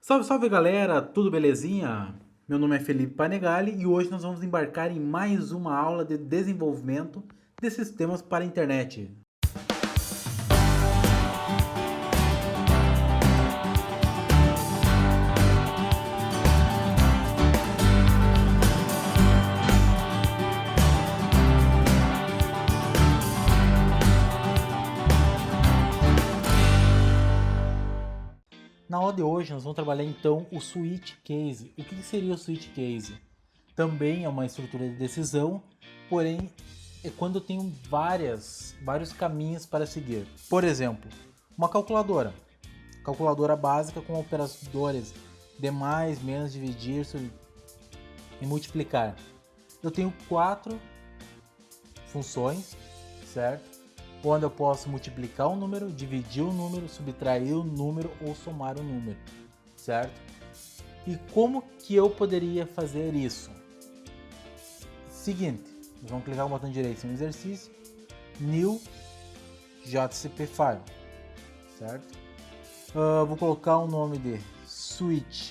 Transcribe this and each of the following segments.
Salve, salve galera, tudo belezinha? Meu nome é Felipe Panegali e hoje nós vamos embarcar em mais uma aula de desenvolvimento de sistemas para a internet. Na aula de hoje nós vamos trabalhar então o switch case. O que seria o switch case? Também é uma estrutura de decisão, porém é quando eu tenho vários caminhos para seguir. Por exemplo, uma calculadora básica com operadores de mais, menos, dividir e multiplicar. Eu tenho quatro funções, certo? Onde eu posso multiplicar um número, dividir um número, subtrair um número ou somar um número, certo? E como que eu poderia fazer isso? Seguinte, nós vamos clicar no botão direito em exercício, New JCP File, certo? Vou colocar o nome de Switch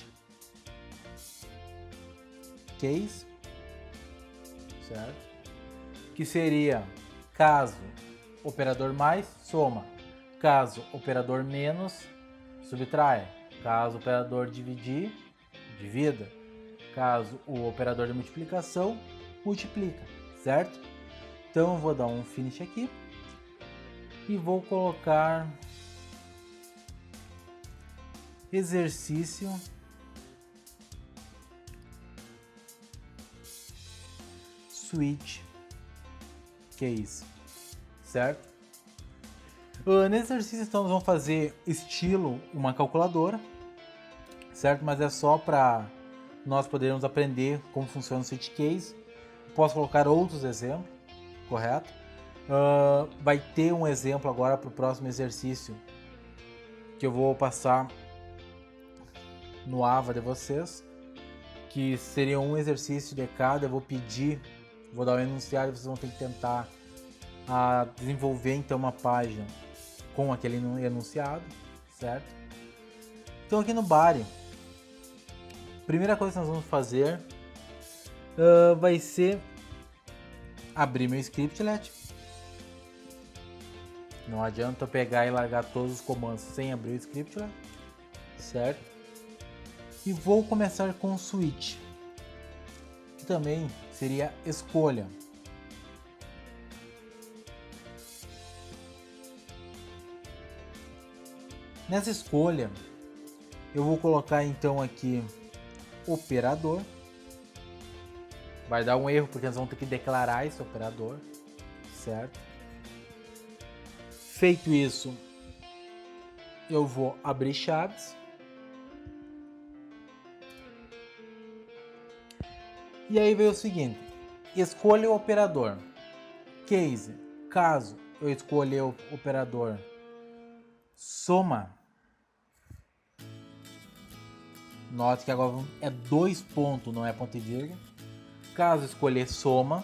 Case, certo? Que seria caso operador mais, soma. Caso operador menos, subtrai. Caso operador dividir, divida. Caso o operador de multiplicação, multiplica, certo? Então eu vou dar um finish aqui e vou colocar exercício switch case, certo? Nesse exercício então nós vamos fazer estilo uma calculadora, certo? Mas é só para nós podermos aprender como funciona o switch case. Posso colocar outros exemplos, correto? Vai ter um exemplo agora para o próximo exercício que eu vou passar no AVA de vocês, que seria um exercício de cada. Eu vou dar um enunciado e vocês vão ter que tentar desenvolver então uma página com aquele enunciado, certo? Então aqui no Bari, primeira coisa que nós vamos fazer vai ser abrir meu scriptlet. Não adianta eu pegar e largar todos os comandos sem abrir o scriptlet, certo? E vou começar com o switch, que também seria escolha. Nessa escolha, eu vou colocar então aqui operador. Vai dar um erro porque nós vamos ter que declarar esse operador, certo? Feito isso, eu vou abrir chaves. E aí veio o seguinte: escolha o operador. Case, caso eu escolher o operador soma. Note que agora é 2 pontos, não é ponto e vírgula. Caso escolher soma,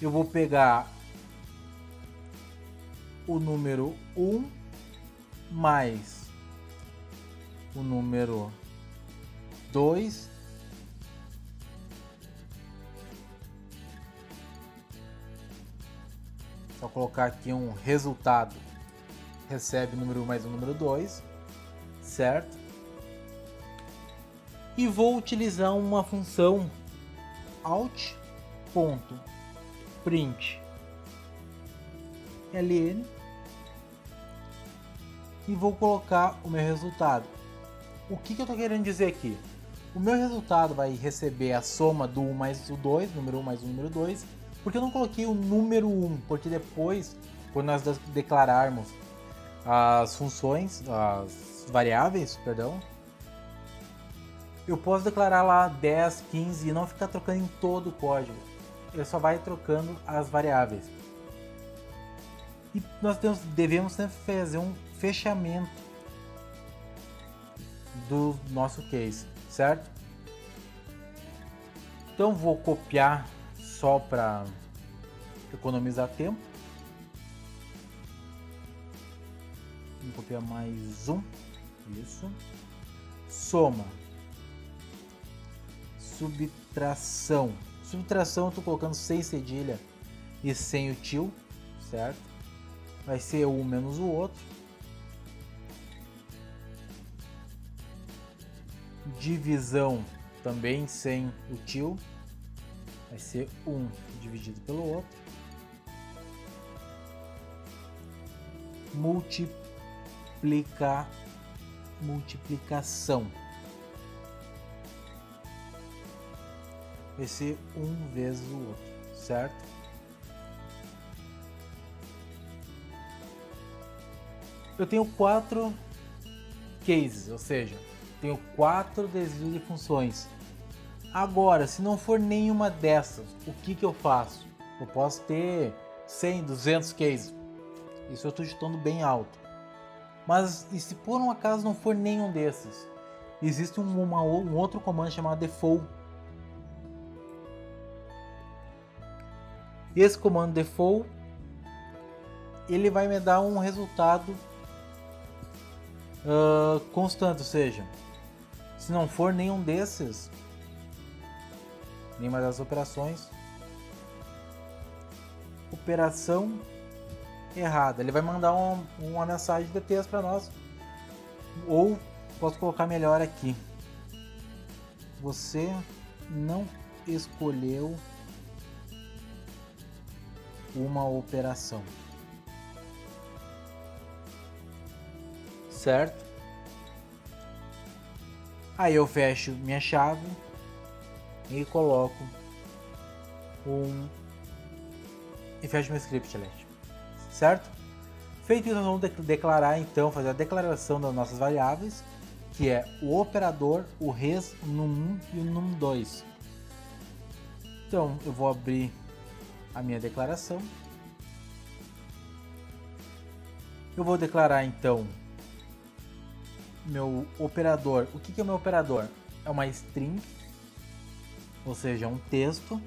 eu vou pegar o número 1 mais o número 2 só colocar aqui um resultado, recebe o número 1 mais o número 2, certo? E vou utilizar uma função out.print ln e vou colocar o meu resultado. O que eu estou querendo dizer aqui? O meu resultado vai receber a soma do 1 mais o 2, número 1 mais o número 2, porque eu não coloquei o número 1, porque depois, quando nós declararmos as funções, as variáveis, perdão, eu posso declarar lá 10, 15 e não ficar trocando em todo o código. Ele só vai trocando as variáveis. E nós devemos sempre fazer um fechamento do nosso case, certo? Então vou copiar só para economizar tempo. Vou copiar mais um. Isso. Soma. Subtração. Subtração eu tô colocando sem cedilha e sem o tio, certo? Vai ser um menos o outro. Divisão também sem o tio. Vai ser 1 dividido pelo outro. Multiplicação. Vai ser 1 vezes o outro, certo? Eu tenho 4 cases, ou seja, tenho 4 desvios de funções. Agora, se não for nenhuma dessas, o que eu faço? Eu posso ter 100, 200 cases. Isso eu estou chutando bem alto. Mas e se por um acaso não for nenhum desses? Existe um outro comando chamado default. Esse comando default, ele vai me dar um resultado constante, ou seja, se não for nenhum desses, nenhuma das operações, operação errada, ele vai mandar uma mensagem de texto para nós, ou posso colocar melhor aqui: você não escolheu uma operação, certo? Aí eu fecho minha chave e coloco e fecho meu script, certo? Feito isso, nós vamos declarar então, fazer a declaração das nossas variáveis, que é o operador, o res num1 e o num2. Então eu vou abrir a minha declaração. Eu vou declarar então meu operador. O que é o meu operador? É uma string, ou seja, um texto.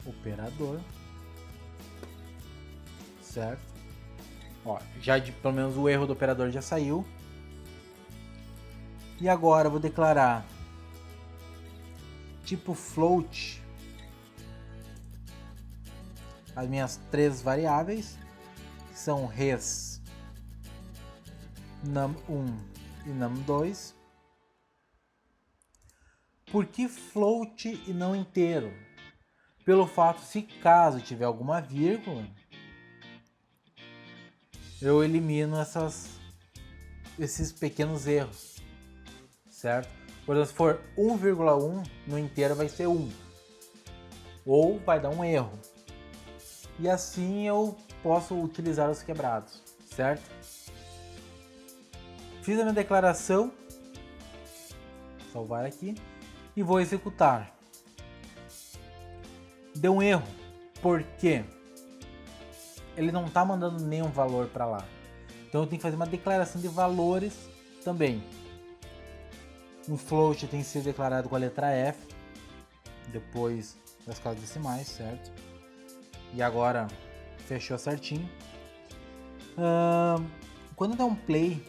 Operador, certo? Ó, pelo menos o erro do operador já saiu. E agora eu vou declarar tipo float as minhas 3 variáveis, que são res num1 e num2. Por que float e não inteiro? Pelo fato, se caso tiver alguma vírgula, eu elimino esses pequenos erros, certo? Por exemplo, se for 1,1 no inteiro vai ser 1, ou vai dar um erro. E assim eu posso utilizar os quebrados, certo? Fiz a minha declaração, salvar aqui, e vou executar. Deu um erro, porque ele não está mandando nenhum valor para lá. Então eu tenho que fazer uma declaração de valores também. Um float tem que ser declarado com a letra F, depois das casas decimais, certo? E agora fechou certinho. Quando der um play,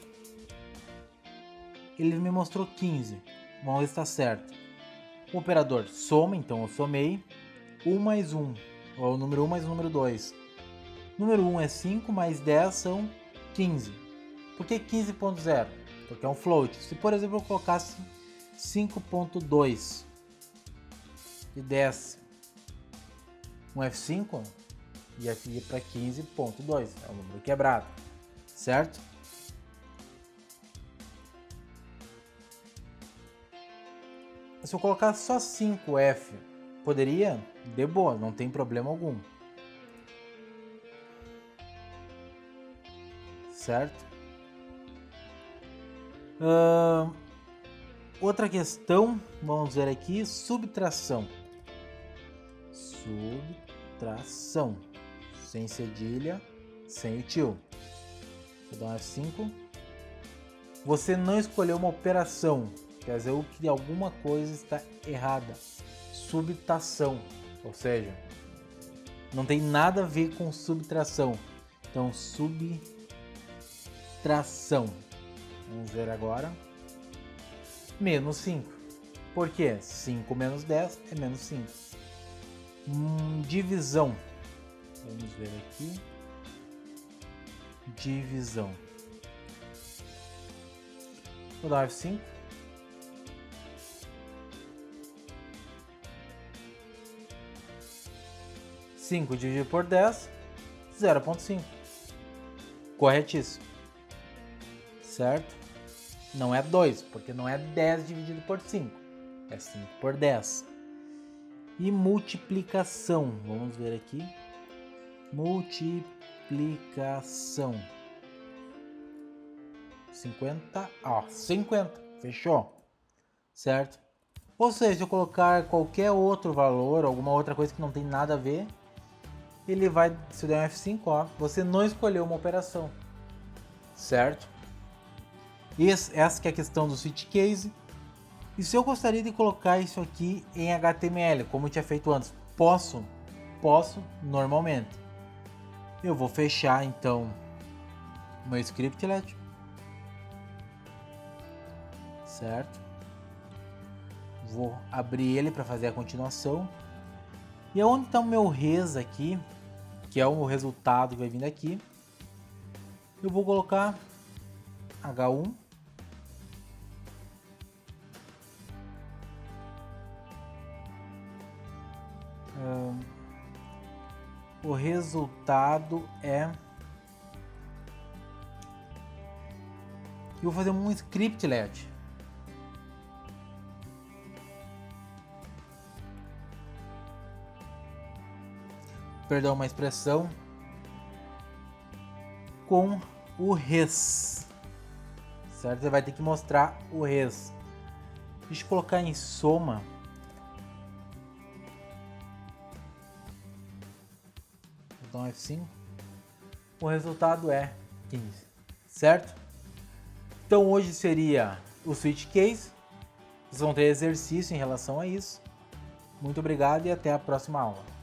ele me mostrou 15. Vamos ver se está certo. O operador soma, então eu somei 1 mais 1, ou o número 1 mais o número 2. Número 1 é 5, mais 10 são 15. Por que 15.0? Porque é um float. Se, por exemplo, eu colocasse 5.2 e desse um F5, ia ir para 15.2. É um número quebrado, certo? Se eu colocar só 5F, poderia? De boa, não tem problema algum. Certo? Outra questão, vamos ver aqui, subtração. Subtração. Sem cedilha, sem o tio. Vou dar um F5. Você não escolheu uma operação, quer dizer que alguma coisa está errada. Subtração, ou seja, não tem nada a ver com subtração. Então, subtração. subtração. Vamos ver agora. Menos 5. Por quê? 5 menos 10 é menos 5. Divisão. Vamos ver aqui. Divisão. Vou dar um F5. Cinco dividido por 10, 0,5. Corretíssimo. Certo? Não é 2, porque não é 10 dividido por 5. É 5 por 10. E multiplicação. Vamos ver aqui. Multiplicação. 50. Ó, 50. Fechou. Certo? Ou seja, se eu colocar qualquer outro valor, alguma outra coisa que não tem nada a ver, ele vai, se eu der um F5, ó, você não escolheu uma operação. Certo? Essa que é a questão do switch case. E se eu gostaria de colocar isso aqui em HTML, como eu tinha feito antes, posso normalmente. Eu vou fechar então meu scriptlet, certo? Vou abrir ele para fazer a continuação. E onde está o meu res aqui, que é o resultado que vai vir daqui, eu vou colocar H1. O resultado é... Eu vou fazer um scriptlet. Perdão, uma expressão com o res. Certo? Você vai ter que mostrar o res. Deixa eu colocar em soma. Vou dar um F5. O resultado é 15. Certo? Então hoje seria o switch case. Vocês vão ter exercício em relação a isso. Muito obrigado e até a próxima aula.